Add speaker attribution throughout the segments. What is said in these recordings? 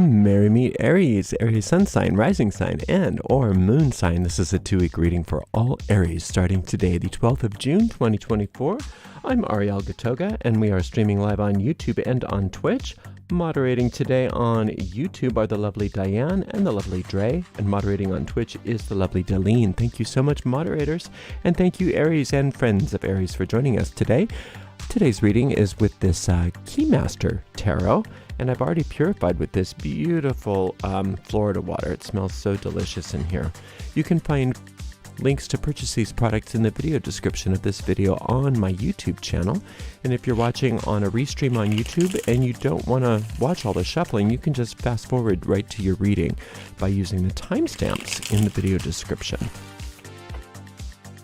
Speaker 1: Merry meet Aries, Aries sun sign, rising sign, and or moon sign. This is a 2-week reading for all Aries starting today, the 12th of June, 2024. I'm Ariel, and we are streaming live on YouTube and on Twitch. Moderating today on YouTube are the lovely Diane and the lovely Dre, and moderating on Twitch is the lovely Deline. Thank you so much, moderators, and thank you, Aries and friends of Aries, for joining us today. Today's reading is with this Keymaster Tarot, and I've already purified with this beautiful Florida water. It smells so delicious in here. You can find links to purchase these products in the video description of this video on my YouTube channel. And if you're watching on a restream on YouTube and you don't want to watch all the shuffling, you can just fast forward right to your reading by using the timestamps in the video description.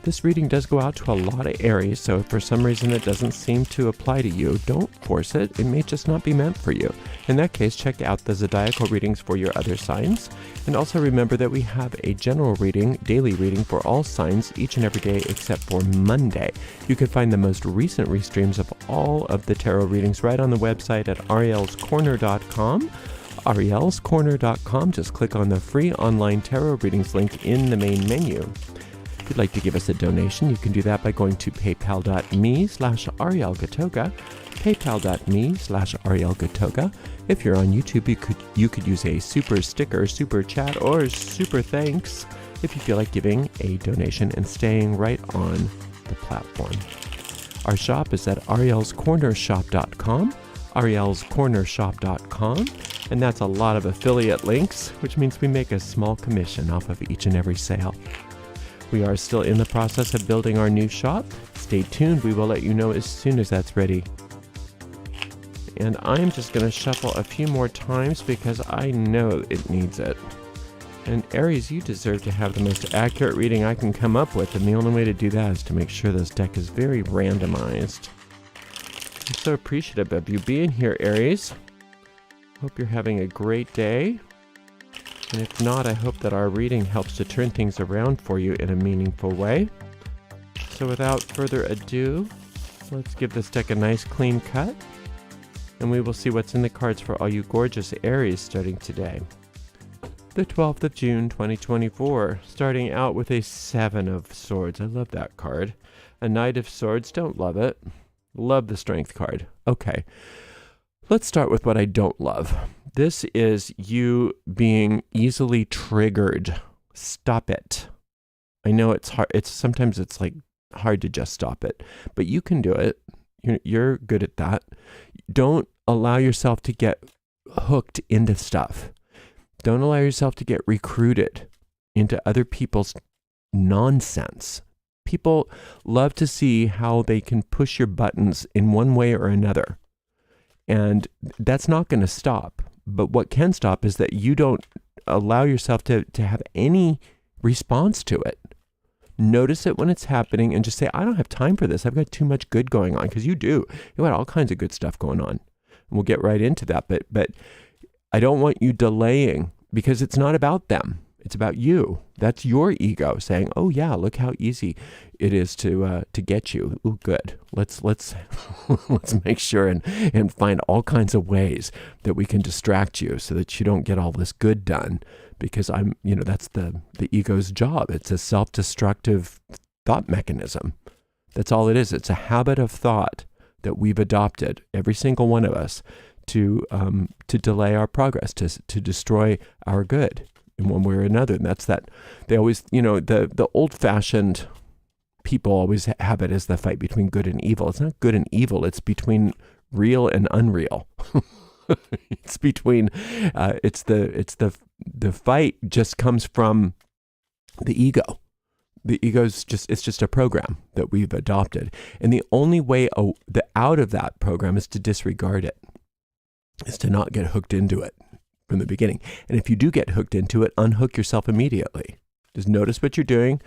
Speaker 1: This reading does go out to a lot of Aries, so if for some reason it doesn't seem to apply to you, don't force it. It may just not be meant for you. In that case, check out the zodiacal readings for your other signs. And also remember that we have a general reading, daily reading for all signs each and every day except for Monday. You can find the most recent restreams of all of the tarot readings right on the website at arielscorner.com. arielscorner.com. Just click on the free online tarot readings link in the main menu. If you'd like to give us a donation, you can do that by going to paypal.me/arielgatoga, paypal.me/arielgatoga. If you're on YouTube, you could use a super sticker, super chat, or super thanks if you feel like giving a donation and staying right on the platform. Our shop is at arielscornershop.com, arielscornershop.com, and that's a lot of affiliate links, which means we make a small commission off of each and every sale. We are still in the process of building our new shop. Stay tuned, we will let you know as soon as that's ready. And I'm just going to shuffle a few more times because I know it needs it. And Aries, you deserve to have the most accurate reading I can come up with, and the only way to do that is to make sure this deck is very randomized. I'm so appreciative of you being here, Aries. Hope you're having a great day. And if not, I hope that our reading helps to turn things around for you in a meaningful way. So without further ado, let's give this deck a nice clean cut. And we will see what's in the cards for all you gorgeous Aries starting today. The 12th of June, 2024, starting out with a 7 of Swords. I love that card. A Knight of Swords, don't love it. Love the Strength card. Okay, let's start with what I don't love. This is you being easily triggered. Stop it. I know it's hard. Sometimes it's like hard to just stop it, but you can do it. You're good at that. Don't allow yourself to get hooked into stuff. Don't allow yourself to get recruited into other people's nonsense. People love to see how they can push your buttons in one way or another. And that's not going to stop. But what can stop is that you don't allow yourself to have any response to it. Notice it when it's happening and just say, I don't have time for this. I've got too much good going on, because you do. You've got all kinds of good stuff going on. And we'll get right into that. But I don't want you delaying, because it's not about them. It's about you. That's your ego saying, "Oh yeah, look how easy it is to get you. Ooh, good. Let's let's make sure and find all kinds of ways that we can distract you so that you don't get all this good done." Because that's the ego's job. It's a self-destructive thought mechanism. That's all it is. It's a habit of thought that we've adopted, every single one of us, to delay our progress, to destroy our good in one way or another. And that's that. They always, the old-fashioned people always have it as the fight between good and evil. It's not good and evil. It's between real and unreal. It's between, it's the fight just comes from the ego. The ego's it's just a program that we've adopted. And the only way out of that program is to disregard it, is to not get hooked into it from the beginning. And if you do get hooked into it, unhook yourself immediately. Just notice what you're doing.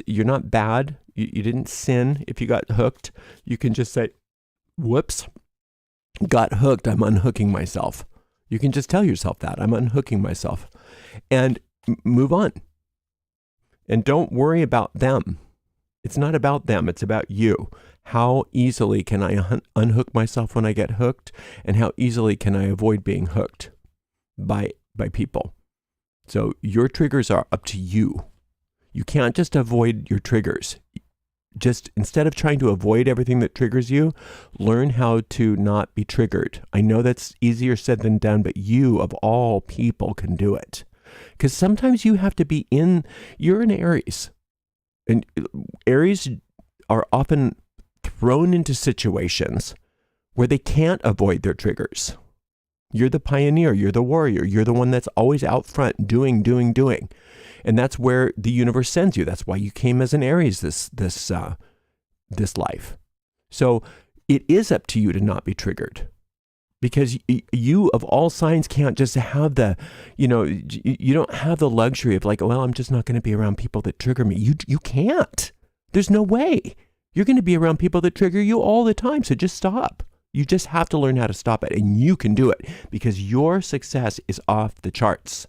Speaker 1: You're not bad. You didn't sin if you got hooked. You can just say, whoops, got hooked. I'm unhooking myself. You can just tell yourself that. I'm unhooking myself. And move on. And don't worry about them. It's not about them. It's about you. How easily can I unhook myself when I get hooked? And how easily can I avoid being hooked? by people. So your triggers are up to you. You can't just avoid your triggers. Just instead of trying to avoid everything that triggers you, learn how to not be triggered. I know that's easier said than done, but you of all people can do it. Because sometimes you have to be you're an Aries. And Aries are often thrown into situations where they can't avoid their triggers. You're the pioneer, you're the warrior, you're the one that's always out front doing. And that's where the universe sends you. That's why you came as an Aries this life. So it is up to you to not be triggered. Because you of all signs can't just have you don't have the luxury of like, well, I'm just not going to be around people that trigger me. You can't. There's no way. You're going to be around people that trigger you all the time. So just stop. You just have to learn how to stop it, and you can do it because your success is off the charts.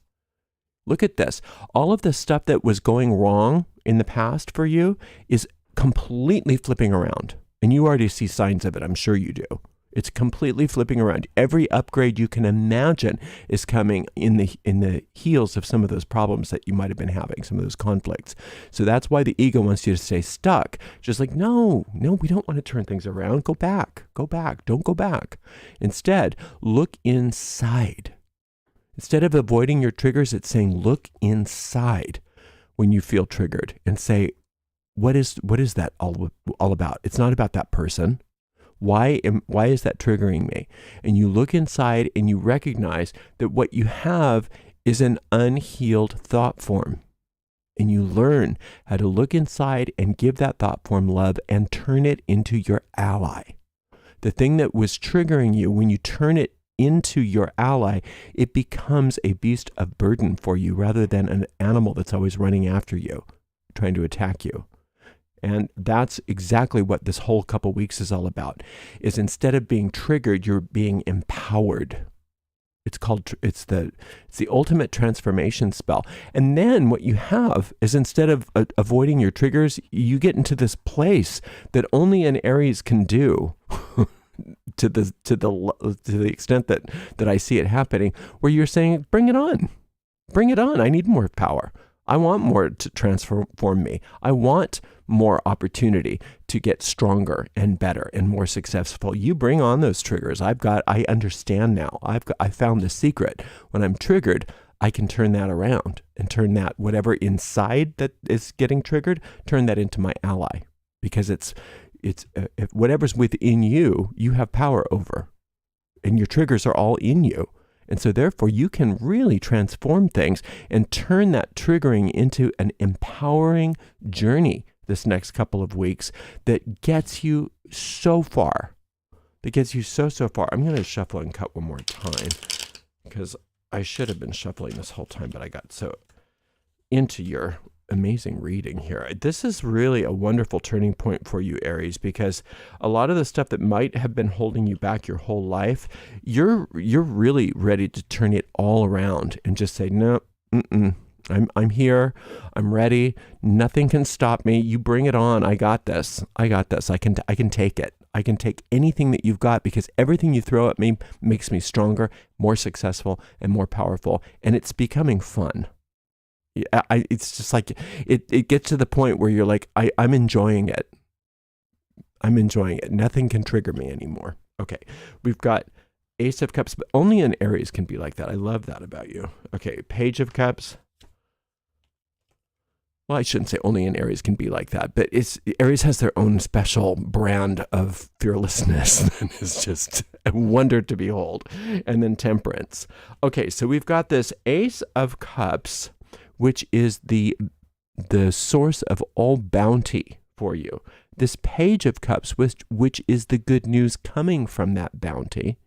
Speaker 1: Look at this. All of the stuff that was going wrong in the past for you is completely flipping around, and you already see signs of it. I'm sure you do. It's completely flipping around. Every upgrade you can imagine is coming in the heels of some of those problems that you might have been having, some of those conflicts. So that's why the ego wants you to stay stuck. Just like, no, we don't want to turn things around. Go back, don't go back. Instead, look inside. Instead of avoiding your triggers, it's saying, look inside when you feel triggered and say, what is that all about? It's not about that person. Why is that triggering me? And you look inside and you recognize that what you have is an unhealed thought form. And you learn how to look inside and give that thought form love and turn it into your ally. The thing that was triggering you, when you turn it into your ally, it becomes a beast of burden for you rather than an animal that's always running after you, trying to attack you. And that's exactly what this whole couple weeks is all about, is instead of being triggered, you're being empowered. It's the ultimate transformation spell. And then what you have is, instead of avoiding your triggers, you get into this place that only an Aries can do to the extent that I see it happening, where you're saying, bring it on. I need more power. I want more to transform me. I want more opportunity to get stronger and better and more successful. You bring on those triggers. I understand now. I found the secret. When I'm triggered, I can turn that around and turn that, whatever inside that is getting triggered, turn that into my ally, because it's whatever's within you, you have power over, and your triggers are all in you. And so therefore you can really transform things and turn that triggering into an empowering journey this next couple of weeks that gets you so far. So far. I'm going to shuffle and cut one more time, because I should have been shuffling this whole time, but I got so into your amazing reading here. This is really a wonderful turning point for you, Aries, because a lot of the stuff that might have been holding you back your whole life, you're really ready to turn it all around and just say, no, I'm here. I'm ready. Nothing can stop me. You bring it on. I got this. I can take it. I can take anything that you've got, because everything you throw at me makes me stronger, more successful, and more powerful. And it's becoming fun. It's just like, it gets to the point where you're like, I'm enjoying it. Nothing can trigger me anymore. Okay, we've got Ace of Cups, but only an Aries can be like that. I love that about you. Okay, Page of Cups. Well, I shouldn't say only an Aries can be like that, but Aries has their own special brand of fearlessness that is just a wonder to behold. And then Temperance. Okay, so we've got this Ace of Cups, which is the source of all bounty for you. This Page of Cups, which is the good news coming from that bounty.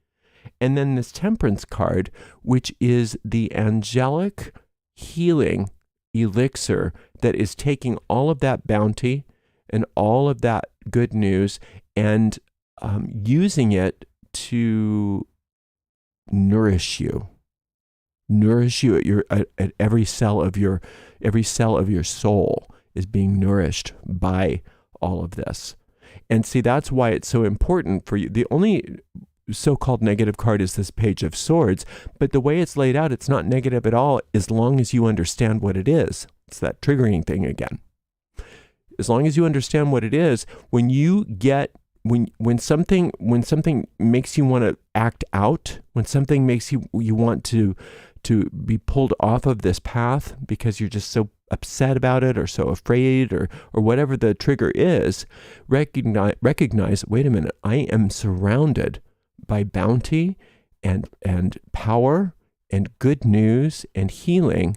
Speaker 1: And then this Temperance card, which is the angelic healing elixir that is taking all of that bounty and all of that good news and using it to nourish you at every cell of your soul is being nourished by all of this. And see, that's why it's so important for you. The only so-called negative card is this Page of Swords, but the way it's laid out, it's not negative at all as long as you understand what it is. It's that triggering thing again. As long as you understand what it is, when something makes you want to act out, when something makes you want to be pulled off of this path because you're just so upset about it or so afraid or whatever the trigger is, recognize, wait a minute, I am surrounded by bounty and power and good news and healing,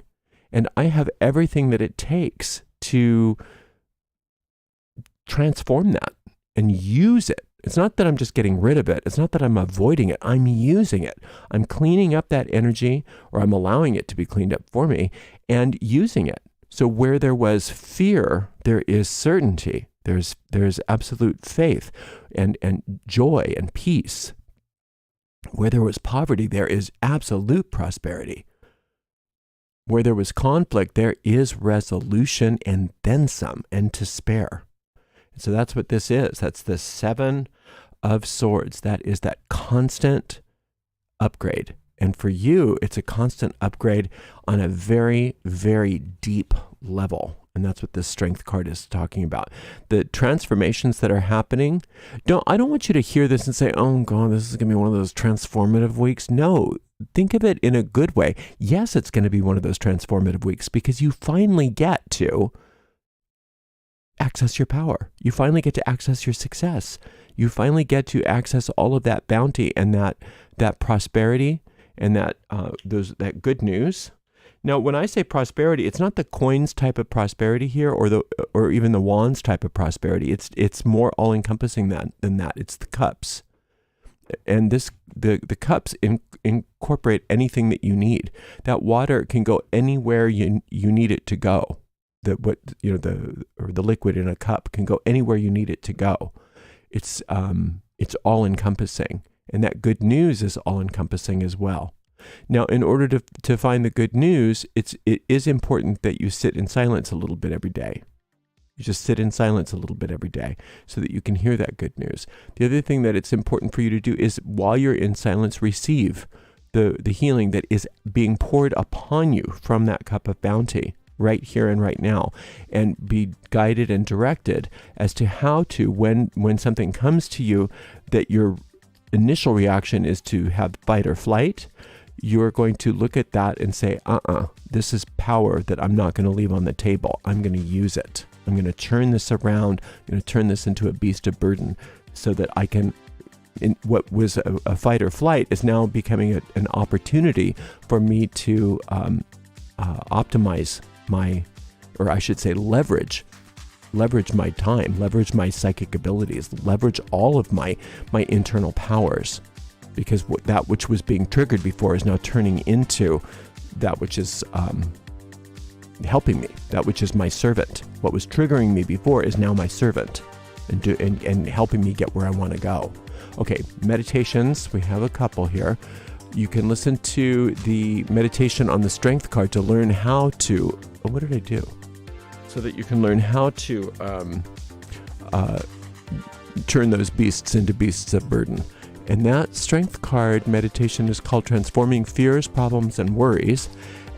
Speaker 1: and I have everything that it takes to transform that and use it. It's not that I'm just getting rid of it. It's not that I'm avoiding it. I'm using it. I'm cleaning up that energy, or I'm allowing it to be cleaned up for me and using it. So where there was fear, there is certainty. There's absolute faith and joy and peace. Where there was poverty, there is absolute prosperity. Where there was conflict, there is resolution and then some, and to spare. So that's what this is. That's the Seven of Swords. That is that constant upgrade. And for you, it's a constant upgrade on a very, very deep level. And that's what this Strength card is talking about. The transformations that are happening, I don't want you to hear this and say, oh God, this is going to be one of those transformative weeks. No, think of it in a good way. Yes, it's going to be one of those transformative weeks because you finally get to access your power. You finally get to access your success. You finally get to access all of that bounty and that prosperity and that good news. Now, when I say prosperity, it's not the coins type of prosperity here, or even the wands type of prosperity. It's more all-encompassing than that. It's the cups, and the cups incorporate anything that you need. That water can go anywhere you need it to go. The liquid in a cup can go anywhere you need it to go. It's all-encompassing, and that good news is all-encompassing as well. Now, in order to find the good news, it is important that you sit in silence a little bit every day. You just sit in silence a little bit every day so that you can hear that good news. The other thing that it's important for you to do is, while you're in silence, receive the healing that is being poured upon you from that cup of bounty right here and right now, and be guided and directed as to how to, when something comes to you that your initial reaction is to have fight or flight, you're going to look at that and say, this is power that I'm not going to leave on the table. I'm going to use it. I'm going to turn this around. I'm going to turn this into a beast of burden so that I can, what was a fight or flight is now becoming an opportunity for me to optimize leverage my time, leverage my psychic abilities, leverage all of my internal powers. Because that which was being triggered before is now turning into that which is helping me, that which is my servant. What was triggering me before is now my servant and helping me get where I want to go. Okay, meditations, we have a couple here. You can listen to the meditation on the Strength card to learn how to, what did I do? So that you can learn how to turn those beasts into beasts of burden. And that Strength card meditation is called Transforming Fears, Problems, and Worries.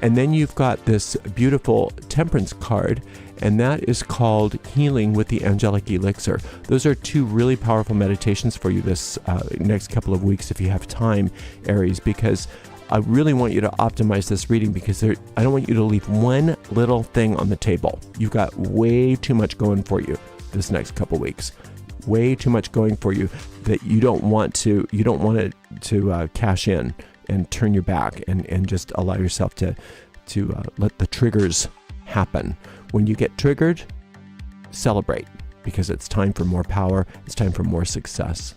Speaker 1: And then you've got this beautiful Temperance card, and that is called Healing with the Angelic Elixir. Those are two really powerful meditations for you this next couple of weeks if you have time, Aries, because I really want you to optimize this reading, because I don't want you to leave one little thing on the table. You've got way too much going for you this next couple weeks. Way too much going for you that you don't want to cash in and turn your back and just allow yourself to let the triggers happen. When you get triggered, celebrate, because it's time for more power. It's time for more success.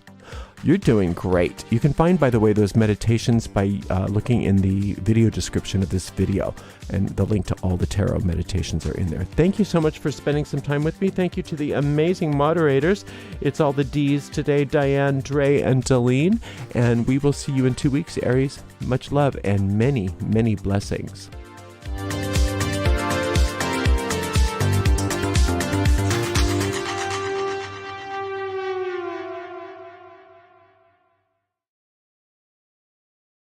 Speaker 1: You're doing great. You can find, by the way, those meditations by looking in the video description of this video, and the link to all the tarot meditations are in there. Thank you so much for spending some time with me. Thank you to the amazing moderators. It's all the D's today, Diane, Dre, and Deline, and we will see you in 2 weeks, Aries. Much love and many, many blessings.